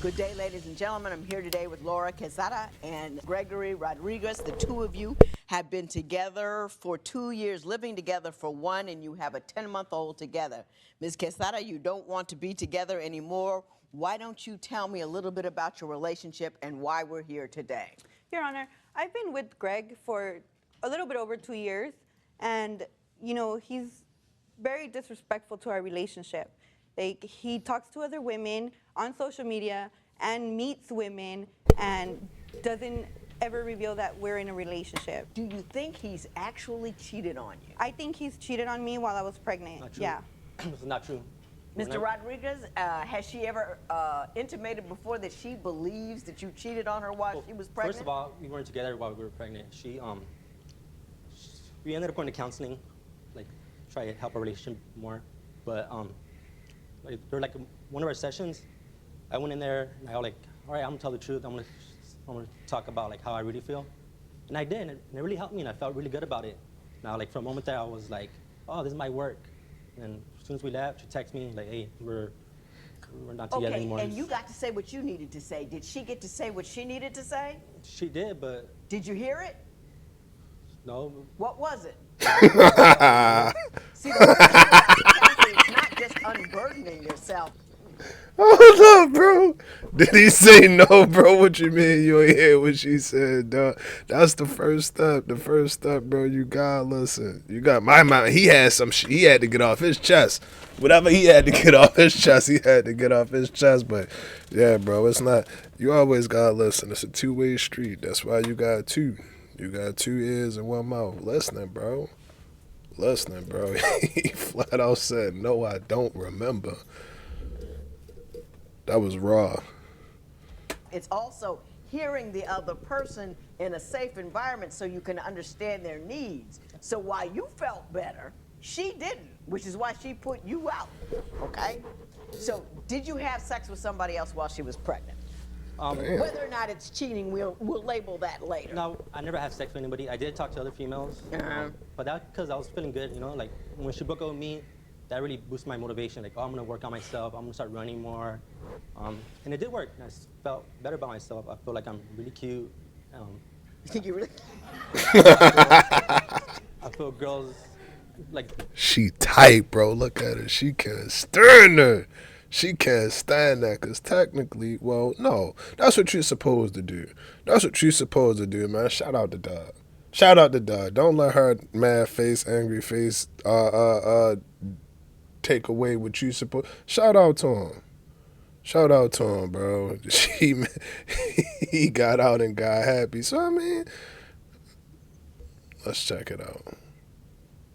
Good day, ladies and gentlemen. I'm here today with Laura Quezada and Gregory Rodriguez. The two of you have been together for 2 years, living together for one, and you have a 10-month-old together. Ms. Quezada, you don't want to be together anymore. Why don't you tell me a little bit about your relationship and why we're here today? Your Honor, I've been with Greg for a little bit over 2 years, and, you know, he's very disrespectful to our relationship. Like, he talks to other women on social media and meets women and doesn't ever reveal that we're in a relationship. Do you think he's actually cheated on you? I think he's cheated on me while I was pregnant. Not true. Yeah. It's not true. Mr. Rodriguez, has she ever intimated before that she believes that you cheated on her while she was pregnant? First of all, we weren't together while we were pregnant. We ended up going to counseling, like try to help our relationship more. But like one of our sessions, I went in there and I was like, all right, I'm gonna tell the truth. I'm gonna talk about like how I really feel, and I did, and it really helped me, and I felt really good about it. Now, like from a moment there, I was like, oh, this is my work. And as soon as we left, she texted me like, hey, we're not together anymore. And you got to say what you needed to say. Did she get to say what she needed to say? She did, but Did you hear it? no. What was it? See, the first thing is not just unburdening yourself. Hold up, bro. Did he say no, bro? What you mean you ain't hear what she said, dog? That's the first step. The first step, bro. You gotta listen. You got my mind. He had some shit he had to get off his chest. Whatever he had to get off his chest, he had to get off his chest. But yeah, bro, it's not. You always gotta listen. It's a two-way street. That's why you got two. You got 2 ears and 1 mouth. Listening, bro. Listening, bro. He flat out said, no, I don't remember. That was raw. It's also hearing the other person in a safe environment so you can understand their needs. So while you felt better, she didn't, which is why she put you out, okay? So did you have sex with somebody else while she was pregnant? Whether or not it's cheating, we'll label that later. No, I never had sex with anybody. I did talk to other females, but that's because I was feeling good, you know? Like, when she broke up with me, that really boosted my motivation. Like, oh, I'm gonna work on myself. I'm gonna start running more. And it did work. I felt better about myself. I feel like I'm really cute. You think you really? I feel girls, like... She tight, bro. Look at her. She can't stand her. She can't stand that because technically, well, no. That's what you're supposed to do. That's what you're supposed to do, man. Shout out to Dog. Shout out to Dog. Don't let her mad face, angry face, take away what you supposed. Shout out to him. Shout out to him, bro. He got out and got happy. So I mean, let's check it out.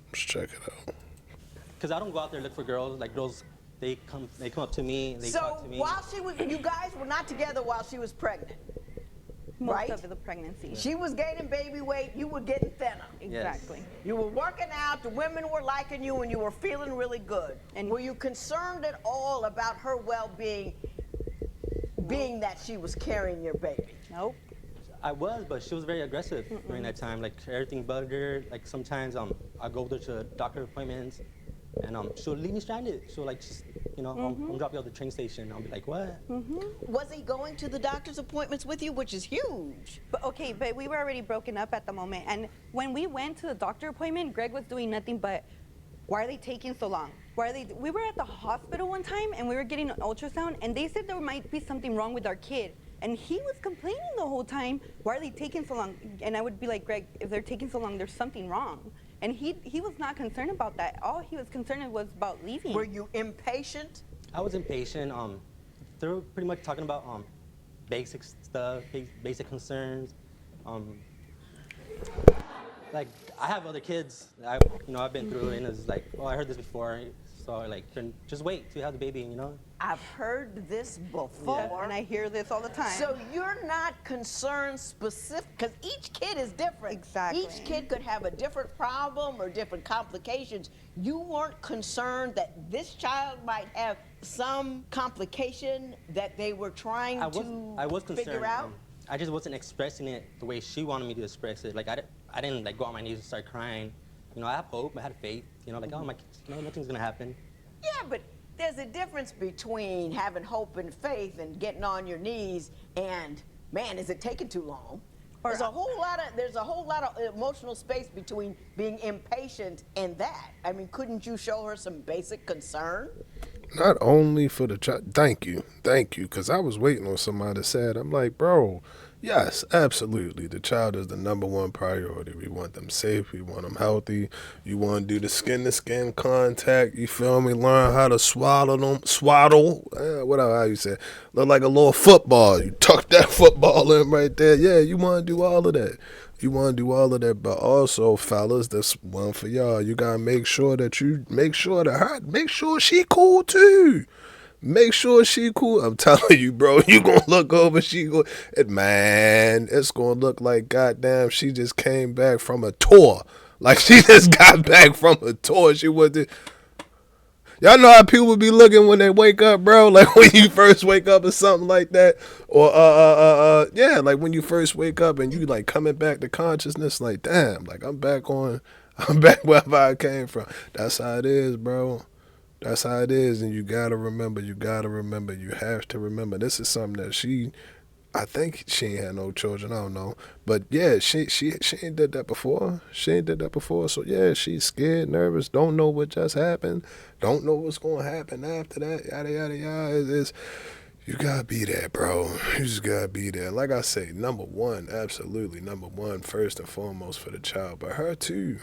Let's check it out. Because I don't go out there and look for girls. Like, girls, they come up to me, they talk to me. So while she was, you guys were not together while she was pregnant, Most right? of the pregnancy. She was gaining baby weight, you were getting thinner. Exactly. Yes. You were working out, the women were liking you, and you were feeling really good. And were you concerned at all about her well-being, being that she was carrying your baby? Nope. I was, but she was very aggressive during that time. Like, everything bugged her. Like, sometimes I go with her to doctor appointments, and she'll leave me stranded. She'll like, just, you know, I'll drop you at the train station. I'll be like, what? Was he going to the doctor's appointments with you, which is huge? But okay, but we were already broken up at the moment. And when we went to the doctor appointment, Greg was doing nothing but, why are they taking so long? Why are they? We were at the hospital one time and we were getting an ultrasound and they said there might be something wrong with our kid. And he was complaining the whole time, why are they taking so long? And I would be like, Greg, if they're taking so long, there's something wrong. And he was not concerned about that. All he was concerned was about leaving. Were you impatient? I was impatient. They were pretty much talking about basic stuff, basic concerns. Like, I have other kids. I've been through it, and it's like, oh, I heard this before. So like, just wait till you have the baby, you know? I've heard this before. Yeah, and I hear this all the time. So you're not concerned specific, because each kid is different. Exactly. Each kid could have a different problem or different complications. You weren't concerned that this child might have some complication that they were trying I was concerned. figure out? I just wasn't expressing it the way she wanted me to express it. Like, I didn't like go on my knees and start crying. You know, I have hope, I had faith. You know, like, oh, nothing's gonna happen. Yeah, but there's a difference between having hope and faith and getting on your knees and, man, is it taking too long? There's a whole lot of emotional space between being impatient and that. I mean, couldn't you show her some basic concern? Not only for the child. Thank you, because I was waiting on somebody to say it. I'm like, bro, yes, absolutely. The child is the number one priority. We want them safe. We want them healthy. You want to do the skin-to-skin contact. You feel me? Learn how to swaddle, whatever how you say it. Look like a little football. You tuck that football in right there. Yeah, you want to do all of that. You want to do all of that, but also, fellas, this one for y'all. You gotta make sure that make sure she cool too. Make sure she cool. I'm telling you, bro. You gonna look over, man. It's gonna look like goddamn. She just came back from a tour. Like she just got back from a tour. She was. Y'all know how people be looking when they wake up, bro? Like when you first wake up or something like that. Or, yeah, like when you first wake up and you like coming back to consciousness, like, damn, like I'm back wherever I came from. That's how it is, bro. That's how it is. And you have to remember. This is something that I think she ain't had no children. I don't know, but yeah, she ain't did that before. So yeah, she's scared, nervous, don't know what just happened, don't know what's gonna happen after that. Yada yada yada. You gotta be there, bro. You just gotta be there. Like I say, number one, absolutely number one, first and foremost for the child, but her too.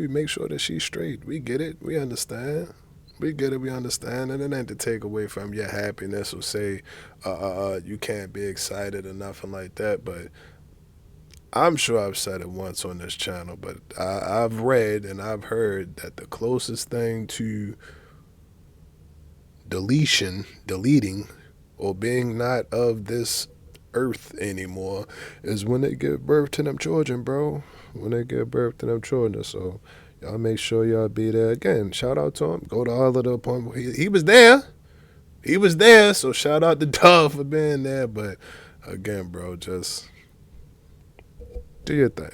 Make sure that she's straight. We get it. We understand. We get it, we understand, and it ain't to take away from your happiness or say you can't be excited or nothing like that, but I'm sure I've said it once on this channel, but I've read and I've heard that the closest thing to deleting, or being not of this earth anymore is when they give birth to them children, bro. So y'all make sure y'all be there. Again, shout out to him. Go to all of the appointments. He was there. So shout out to Dove for being there. But again, bro, just do your thing.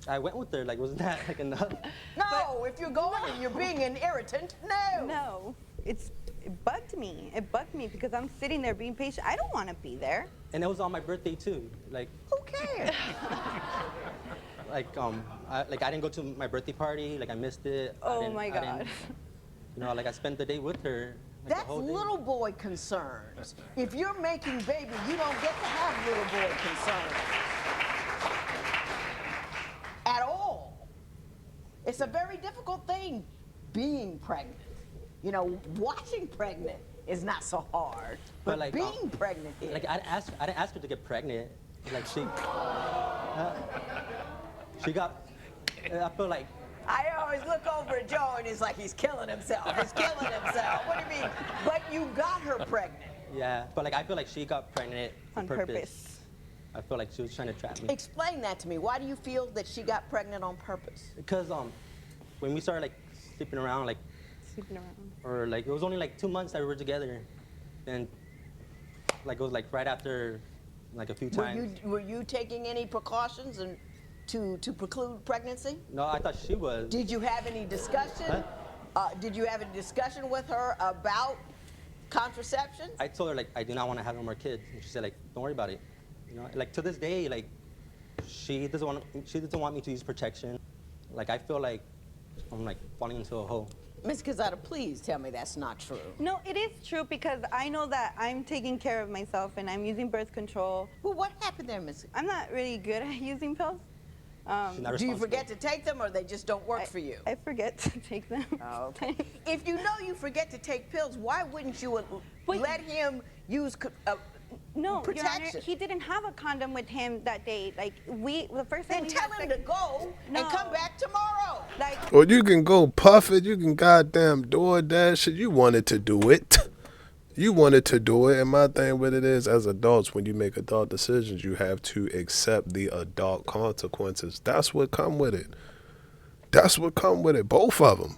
I went with her. Like, wasn't that like enough? No, if you're going and you're being an irritant, no. No, it bugged me. It bugged me because I'm sitting there being patient. I don't want to be there. And it was on my birthday too. Like, Who cares? I didn't go to my birthday party. Like, I missed it. Oh my God. I spent the day with her. Like, That's the whole day. little boy concerns. If you're making baby, you don't get to have little boy concerns at all. It's a very difficult thing being pregnant. Watching pregnant is not so hard, but like, being pregnant is. Like, I didn't ask her to get pregnant. Like, she got. I feel like. I always look over at Joe and it's like he's killing himself. What do you mean? But you got her pregnant. Yeah, but like I feel like she got pregnant On purpose. I feel like she was trying to trap me. Explain that to me. Why do you feel that she got pregnant on purpose? Because when we started like sleeping around, or like it was only like 2 months that we were together, and like it was like right after like a few times. Were you taking any precautions and to preclude pregnancy? No, I thought she was. Did you have any discussion? Huh? Did you have a discussion with her about contraception? I told her like I do not want to have no more kids, and she said like don't worry about it. Like to this day, like she doesn't want me to use protection. Like I feel like I'm like falling into a hole. Miss Quezada, please tell me that's not true. No, it is true because I know that I'm taking care of myself and I'm using birth control. Well, what happened there, Miss? I'm not really good at using pills. Do you forget to take them or they just don't work for you? I forget to take them. Oh, okay. If you know you forget to take pills, why wouldn't you let him use No, protection? Your Honor, he didn't have a condom with him that day. Like the first time. Then tell him to go and come back tomorrow. Like. Or you can go puff it. You can goddamn DoorDash it. You wanted to do it. And my thing with it is, as adults, when you make adult decisions, you have to accept the adult consequences. That's what come with it. Both of them.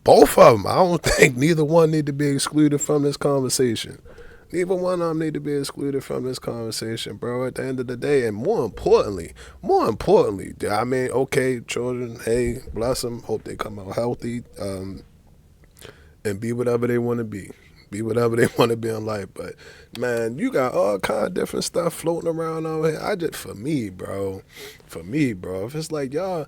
I don't think neither one need to be excluded from this conversation. Neither one of them need to be excluded from this conversation, bro, at the end of the day. And more importantly, I mean, okay, children, hey, bless them. Hope they come out healthy. and be whatever they want to be. Be whatever they want to be in life. But man, you got all kind of different stuff floating around over here. For me, bro, if it's like y'all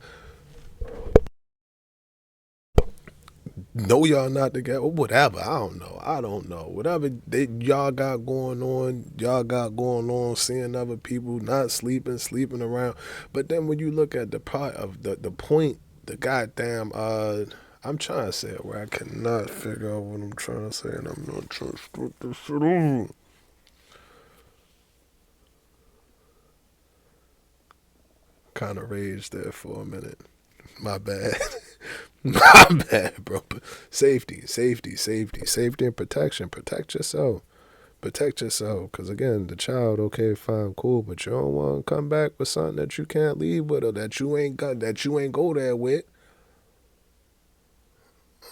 know y'all not together, or whatever. I don't know. Whatever y'all got going on, seeing other people, not sleeping around. But then when you look at the part of the point, the goddamn I'm trying to say it where I cannot figure out what I'm trying to say, and I'm not trying to screw this shit up. Kind of raged there for a minute. My bad. My bad, bro. Safety and protection. Protect yourself. Because again, the child, okay, fine, cool, but you don't want to come back with something that you can't leave with or that you ain't go there with.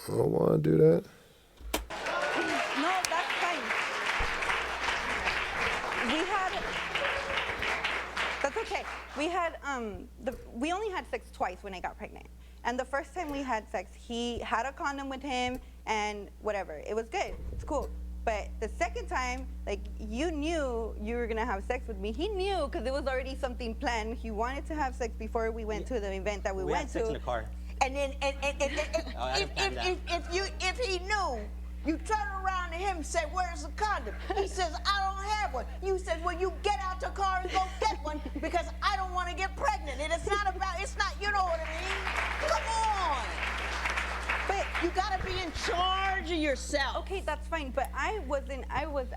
I don't want to do that. No, that's fine. That's okay. We only had sex twice when I got pregnant. And the first time we had sex, he had a condom with him and whatever. It was good. It's cool. But the second time, like, you knew you were gonna have sex with me. He knew because it was already something planned. He wanted to have sex before we went to the event that we went had sex to. in the car. And then, if he knew, you turn around to him and say, "Where's the condom?" He says, "I don't have one." You said, "Well, you get out the car and go get one because I don't want to get pregnant." And it's not, you know what I mean? Come on. But you gotta be in charge of yourself. Okay, that's fine. But I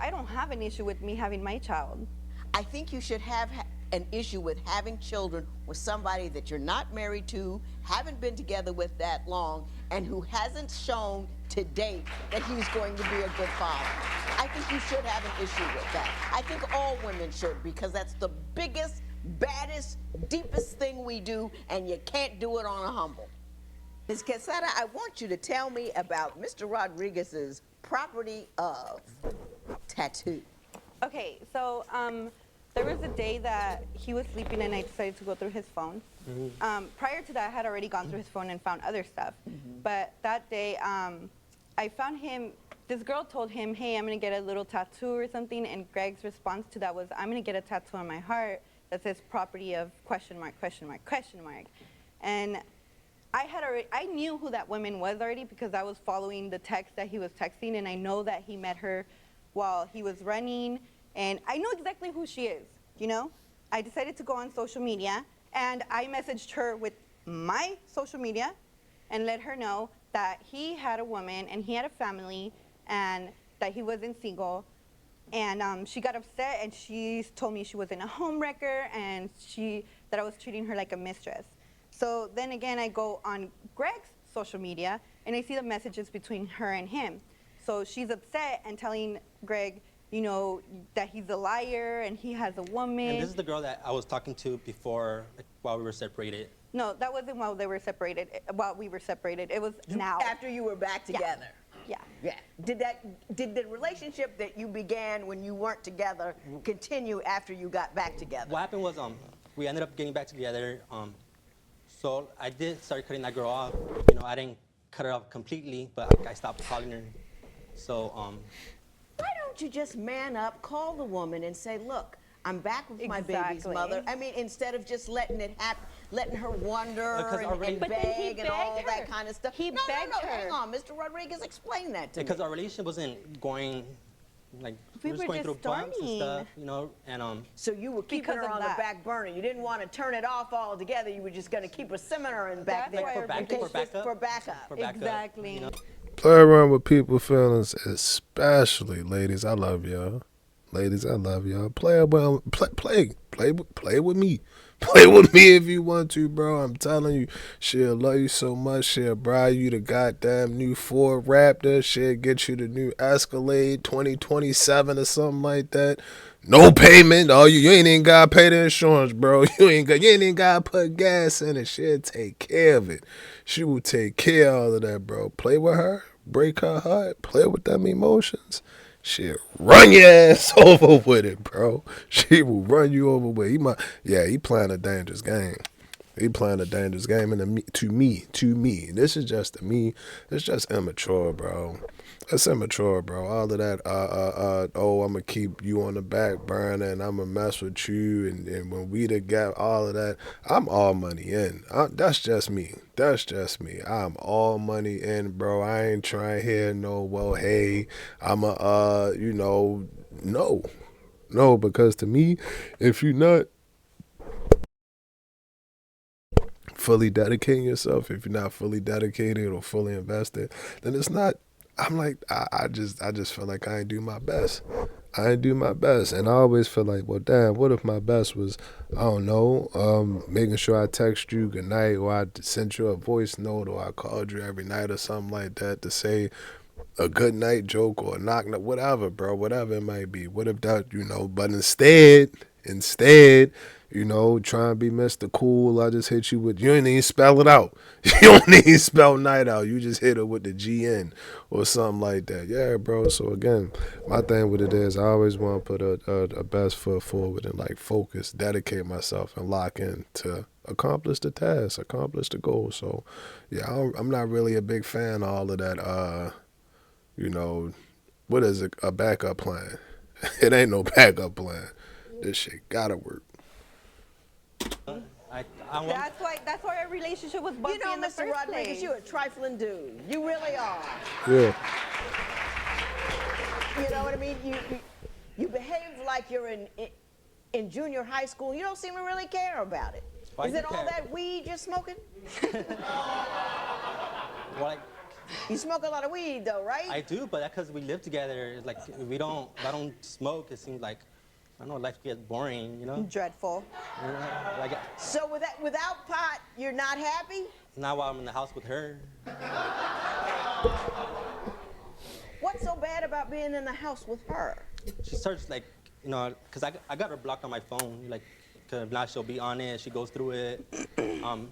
don't have an issue with me having my child. I think you should have an issue with having children with somebody that you're not married to, haven't been together with that long, and who hasn't shown to date that he's going to be a good father. I think you should have an issue with that. I think all women should, because that's the biggest, baddest, deepest thing we do, and you can't do it on a humble. Ms. Quesada, I want you to tell me about Mr. Rodriguez's property of tattoo. Okay, so there was a day that he was sleeping and I decided to go through his phone. Prior to that, I had already gone through his phone and found other stuff. But that day, I found him, this girl told him, "Hey, I'm gonna get a little tattoo or something," and Greg's response to that was, "I'm gonna get a tattoo on my heart that says property of question mark, question mark, question mark." And I knew who that woman was already because I was following the text that he was texting, and I know that he met her while he was running, and I know exactly who she is, you know? I decided to go on social media, and I messaged her with my social media and let her know that he had a woman and he had a family and that he wasn't single. And she got upset and she told me she wasn't a home wrecker and that I was treating her like a mistress. So then again, I go on Greg's social media and I see the messages between her and him. So she's upset and telling Greg, you know, that he's a liar and he has a woman. And this is the girl that I was talking to before, like, while we were separated. No, that wasn't while they were separated. While we were separated, it was now. After you were back together. Yeah. Yeah. Did the relationship that you began when you weren't together continue after you got back together? What happened was we ended up getting back together. So I did start cutting that girl off. You know, I didn't cut her off completely, but I stopped calling her. So why don't you just man up, call the woman and say, "Look, I'm back with my baby's Exactly. mother." I mean, instead of just letting it happen, letting her wonder and But then he beg and all begged that her. kind of stuff. He no, begged no, her. hang on, Mr. Rodriguez, explain that to me. because our relationship wasn't going, like, We were just were going through just bumps and starting. stuff, you know, and So you were keeping Because her of on that. the back burner. You didn't want to turn it off altogether. You were just going to keep her simmering back That's there why our for backup. For backup. For backup, Exactly. you know? Play around with people's feelings, especially ladies. I love y'all. Ladies, I love y'all. Play with me. Play with me if you want to, bro. I'm telling you, she'll love you so much. She'll buy you the goddamn new Ford Raptor. She'll get you the new Escalade 2027 or something like that. No payment. Oh, you ain't even gotta pay the insurance, bro. You ain't even gotta put gas in it. She'll take care of it. She will take care of all of that, bro. Play with her. Break her heart. Play with them emotions. She'll run your ass over with it, bro. She will run you over with it. He playing a dangerous game. He playing a dangerous game, and to me, this is just to me. It's just immature, bro. It's immature, bro. All of that, oh, I'm gonna keep you on the back burner, and I'm gonna mess with you, and when we together, all of that. I'm all money in. That's just me. That's just me. I'm all money in, bro. I ain't trying to hear no. Well, hey, I'm a, no, no, because to me, if you're not fully dedicating yourself, if you're not fully dedicated or fully invested, then it's not. I'm like, I just feel like I ain't do my best. I ain't do my best, and I always feel like, well, damn, what if my best was, I don't know, making sure I text you good night, or I sent you a voice note, or I called you every night, or something like that to say a good night joke or a whatever, bro, whatever it might be. What if that, but instead, try and be Mr. Cool. I just hit you with, you ain't even spell it out. You don't even spell night out. You just hit it with the GN or something like that. Yeah, bro. So again, my thing with it is I always want to put a best foot forward and like focus, dedicate myself and lock in to accomplish the task, accomplish the goal. So yeah, I'm not really a big fan of all of that, what is it? A backup plan? It ain't no backup plan. This shit gotta work. I want, That's why our relationship was bumpy You know, in the Mr. first Rodriguez, place. you're a trifling dude. You really are. Yeah. You know what I mean? You behave like you're in junior high school. You don't seem to really care about it. Why Is you it all care? that weed you're smoking? well, like, You smoke a lot of weed, though, right? I do, but that's because we live together. It's like if I don't smoke, it seems like, I don't know, life gets boring, Dreadful. Like, So without pot, you're not happy? now while I'm in the house with her, What's so bad about being in the house with her? she starts like, because I got her blocked on my phone, like, because now she'll be on it, she goes through it. I'm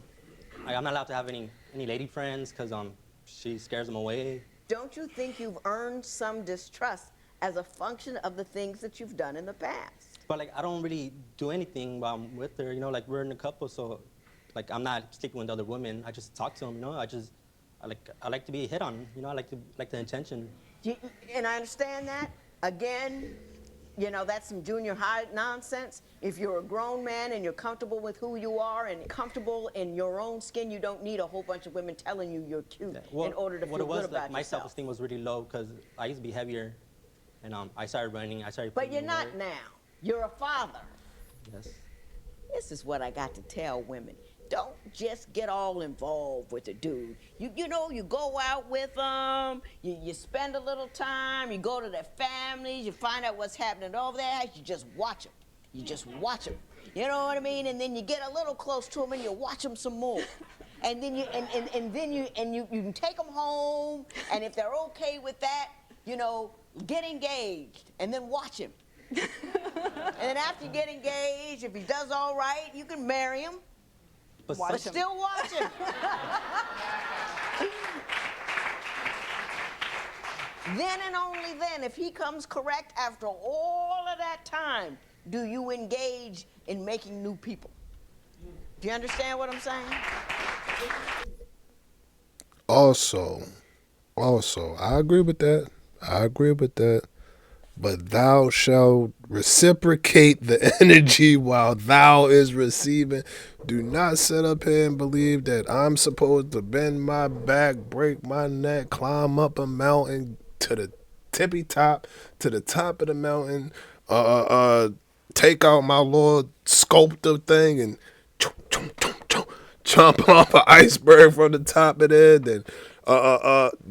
not allowed to have any lady friends because she scares them away. Don't you think you've earned some distrust as a function of the things that you've done in the past? But like I don't really do anything while I'm with her, like we're in a couple, so like I'm not sleeping with other women. I just talk to them, I like to be hit on, I like the attention. And I understand that. Again, that's some junior high nonsense. If you're a grown man and you're comfortable with who you are and comfortable in your own skin, you don't need a whole bunch of women telling you you're cute in order to feel good about my yourself. self-esteem was really low because I used to be heavier, and I started running. But you're not now. You're a father. Yes. This is what I got to tell women. Don't just get all involved with a dude. You go out with them, you spend a little time, you go to their families, you find out what's happening over there, you just watch them. You just watch them. You know what I mean? And then you get a little close to them and you watch them some more. And then you can take them home, and if they're okay with that, get engaged and then watch him. And then after you get engaged, if he does all right, you can marry him. But still watch him. Then and only then, if he comes correct after all of that time, do you engage in making new people. Do you understand what I'm saying? Also, I agree with that. But thou shalt reciprocate the energy while thou is receiving. Do not sit up here and believe that I'm supposed to bend my back, break my neck, climb up a mountain to the tippy top, to the top of the mountain, take out my little sculptor thing and jump off an iceberg from the top of it, and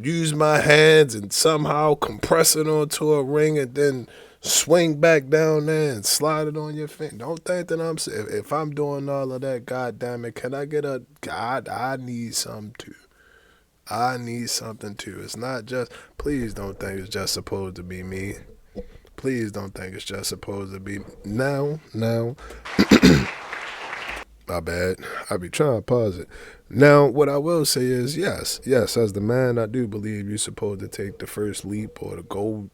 use my hands and somehow compress it onto a ring and then swing back down there and slide it on your finger. Don't think that if I'm doing all of that, God damn it, can I get a God? I need something too. I need something too. It's not just, please don't think it's just supposed to be me. Please don't think it's just supposed to be now. My bad. I be trying to pause it. Now, what I will say is, yes, as the man, I do believe you're supposed to take the first leap or to go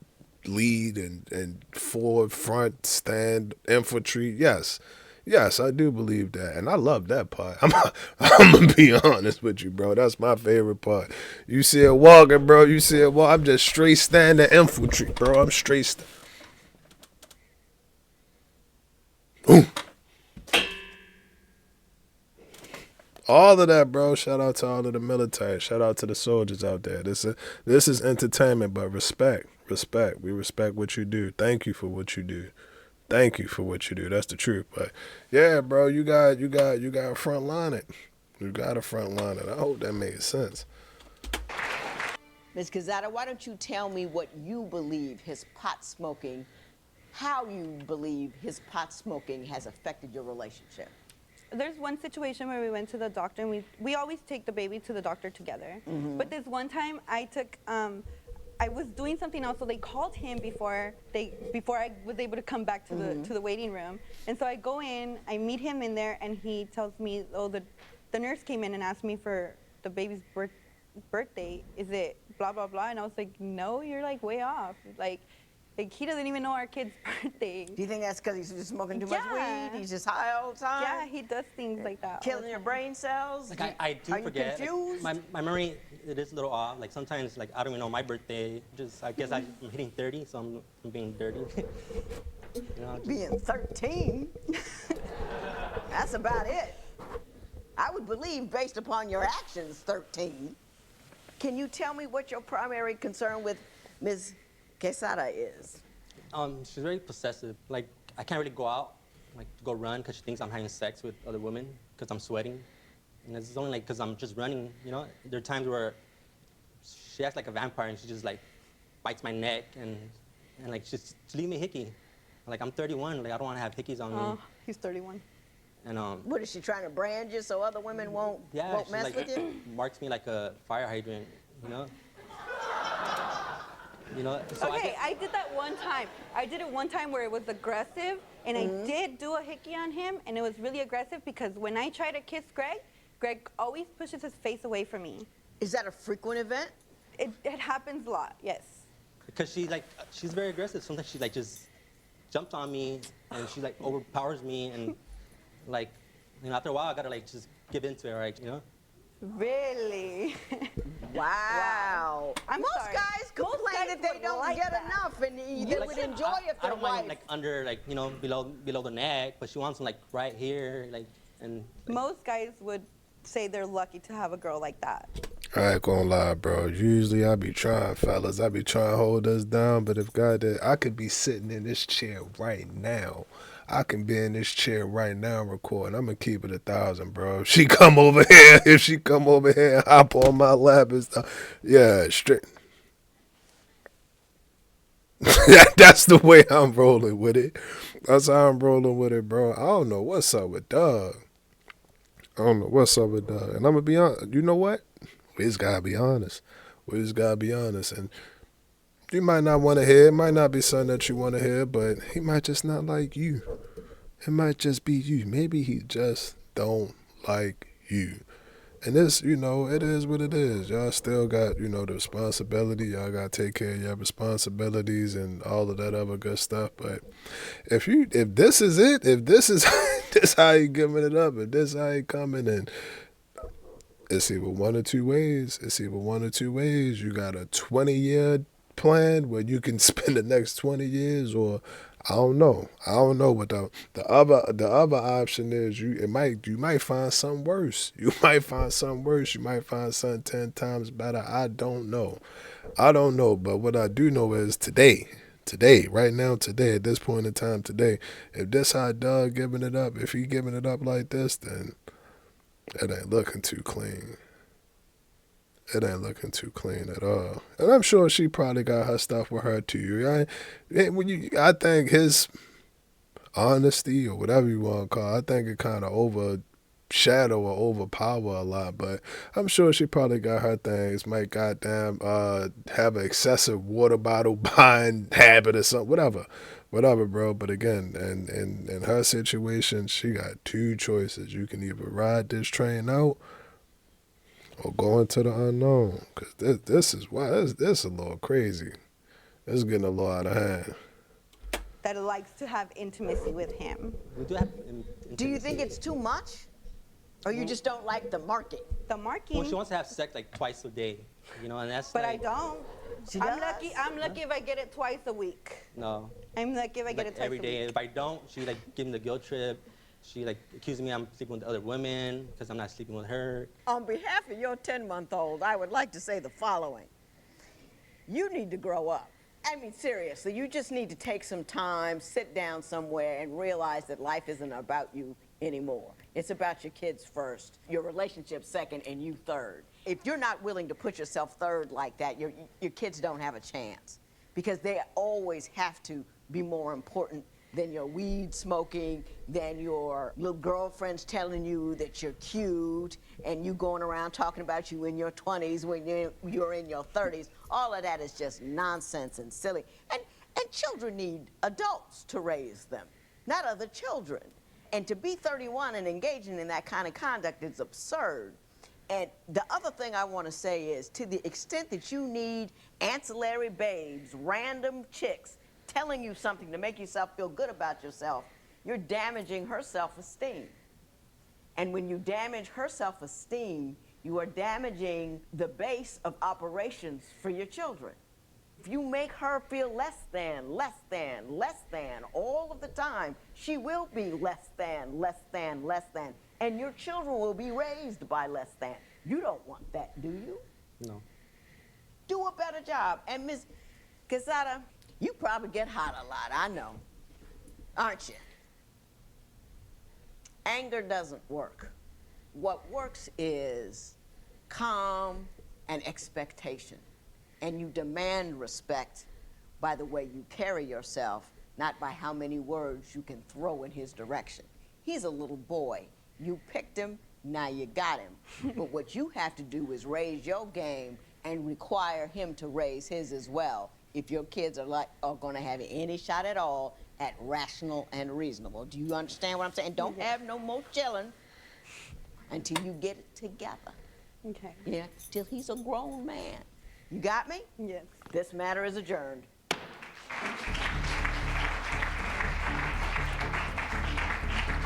lead and forward, front, stand, infantry. Yes, Yes, I do believe that, and I love that part. I'm gonna be honest with you, bro. That's my favorite part. You see it walking, bro. You see it walk. I'm just straight standing infantry, bro. I'm straight. All of that, bro. Shout out to all of the military. Shout out to the soldiers out there. This is entertainment, but respect, respect. We respect what you do. Thank you for what you do. Thank you for what you do. That's the truth. But yeah, bro, you got to front line it. You got to front line it. I hope that made sense. Ms. Quezada, why don't you tell me what you believe his pot smoking, how you believe his pot smoking has affected your relationship? There's one situation where we went to the doctor, and we always take the baby to the doctor together. But this one time I was doing something else, so they called him before I was able to come back to the waiting room. And so I go in, I meet him in there, and he tells me, oh, the nurse came in and asked me for the baby's birthday. Is it blah blah blah? And I was like, no, you're like way off. Like he doesn't even know our kid's birthday. Do you think that's because he's just smoking too Yeah. much weed? He's just high all the time? Yeah, he does things like that. all the Killing your time. brain cells? Like I do Are forget. you confused? Like, my memory, it is a little off. Like sometimes, like I don't even know my birthday. Just I guess I'm hitting 30, so I'm being dirty. You know, just, Being 13? That's about it. I would believe, based upon your actions, 13. Can you tell me what your primary concern with Ms. Quesada is? she's very possessive. Like I can't really go out, like to go run, because she thinks I'm having sex with other women because I'm sweating, and it's only like because I'm just running. You know, there are times where she acts like a vampire and she just like bites my neck and like just leave me hickey. Like I'm 31, like I don't want to have hickeys on me. Oh, he's 31. And What is she trying to brand you so other women won't yeah, she mess like with you? marks me like a fire hydrant. You know. You know. So Okay, I did that one time. I did it one time where it was aggressive, and I did do a hickey on him, and it was really aggressive because when I try to kiss Greg always pushes his face away from me. Is that a frequent event? It happens a lot, yes. Because she's very aggressive. Sometimes she like just jumps on me and she like overpowers me and like, you know, after a while I gotta like just give into it, right? You know. Really? Wow. I'm Most sorry. guys Most complain guys that they would don't like get that. enough and they would enjoy if I their don't wife. mind like under like, you know, below the neck, but she wants them like right here, like and like, Most guys would say they're lucky to have a girl like that. I ain't gonna lie, bro. Usually I be trying, fellas. I be trying to hold us down, but if God did, I could be sitting in this chair right now. I can be in this chair right now recording. I'm gonna keep it 1,000, bro. If she come over here, and hop on my lap and stuff, yeah, straight. That's the way I'm rolling with it. That's how I'm rolling with it, bro. I don't know what's up with Doug. And I'm gonna be honest. You know what? We just gotta be honest. And you might not want to hear. It might not be something that you want to hear, but he might just not like you. It might just be you. Maybe he just don't like you. And this, you know, it is what it is. Y'all still got, you know, the responsibility. Y'all got to take care of your responsibilities and all of that other good stuff. But if this is it, if this is this how you giving it up, if this how you coming in, it's either one or two ways. You got a 20-year plan where you can spend the next 20 years, or I don't know. But the other option is you might find something worse. You might find something 10 times better. I don't know. But what I do know is today, right now, today, at this point in time, today, if this how Doug giving it up, if he giving it up like this, then it ain't looking too clean. It ain't looking too clean at all. And I'm sure she probably got her stuff with her too. I think his honesty, or whatever you want to call it, I think it kind of overshadow or overpower a lot. But I'm sure she probably got her things. Might goddamn have an excessive water bottle buying habit or something. Whatever, bro. But again, in her situation, she got two choices. You can either ride this train out or go into the unknown. Because this is a little crazy. This is getting a little out of hand. that likes to have intimacy with him. We do have Do you think intimacy. it's too much? Or you just don't like the market? The marking. Well, she wants to have sex like twice a day, you know, and that's But I like, don't. She I'm does? lucky. I'm lucky if I get it twice a week. no. I'm lucky if I get Like it twice every a day. week. If I don't, she like give me the guilt trip. She like accusing me I'm sleeping with other women because I'm not sleeping with her. On behalf of your 10-month-old, I would like to say the following. You need to grow up. I mean, seriously, you just need to take some time, sit down somewhere, and realize that life isn't about you anymore. It's about your kids first, your relationship second, and you third. If you're not willing to put yourself third like that, your kids don't have a chance because they always have to be more important than your weed smoking, than your little girlfriends telling you that you're cute, and you going around talking about you in your 20s when you're in your 30s. All of that is just nonsense and silly. And children need adults to raise them, not other children. And to be 31 and engaging in that kind of conduct is absurd. And the other thing I want to say is, to the extent that you need ancillary babes, random chicks, telling you something to make yourself feel good about yourself, you're damaging her self-esteem. And when you damage her self-esteem, you are damaging the base of operations for your children. If you make her feel less than all of the time, she will be less than, and your children will be raised by less than. You don't want that, do you? No. Do a better job. And Ms. Quesada, you probably get hot a lot, I know, aren't you? Anger doesn't work. What works is calm and expectation. And you demand respect by the way you carry yourself, not by how many words you can throw in his direction. He's a little boy. You picked him, now you got him. But what you have to do is raise your game and require him to raise his as well, if your kids are going to have any shot at all at rational and reasonable. Do you understand what I'm saying? Don't have no more chilling until you get it together. Okay. Yeah, till he's a grown man. You got me? Yes. This matter is adjourned.